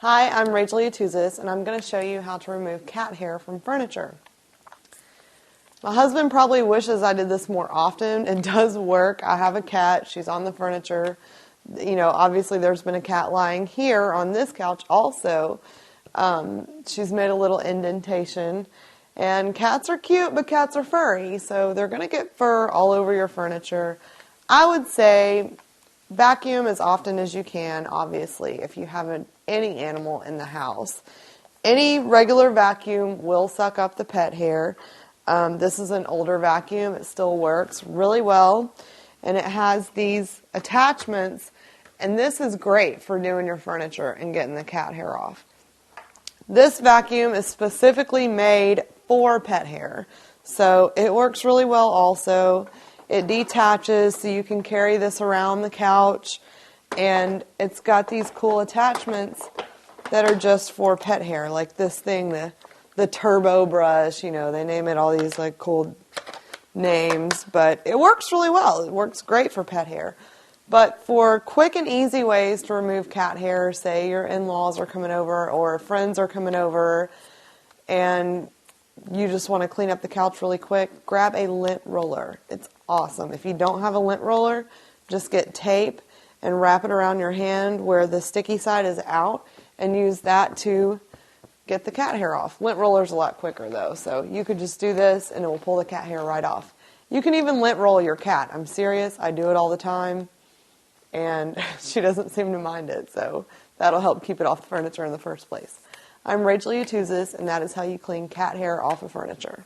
Hi, I'm Rachel Yatuzis, and I'm going to show you how to remove cat hair from furniture. My husband probably wishes I did this more often. It does work. I have a cat. She's on the furniture. You know, obviously there's been a cat lying here on this couch also. She's made a little indentation. And cats are cute, but cats are furry, so they're going to get fur all over your furniture. I would say vacuum as often as you can, obviously, if you have any animal in the house. Any regular vacuum will suck up the pet hair. This is an older vacuum. It still works really well. And it has these attachments. And this is great for doing your furniture and getting the cat hair off. This vacuum is specifically made for pet hair. So it works really well also. It detaches so you can carry this around the couch. And it's got these cool attachments that are just for pet hair. Like this thing, the turbo brush, you know, they name it all these like cool names. But it works really well. It works great for pet hair. But for quick and easy ways to remove cat hair, say your in-laws are coming over or friends are coming over and you just want to clean up the couch really quick, grab a lint roller. It's awesome. If you don't have a lint roller, just get tape and wrap it around your hand where the sticky side is out and use that to get the cat hair off. Lint roller's a lot quicker though, so you could just do this and it will pull the cat hair right off. You can even lint roll your cat. I'm serious. I do it all the time. And she doesn't seem to mind it, so that'll help keep it off the furniture in the first place. I'm Rachel Yatuzis, and that is how you clean cat hair off of furniture.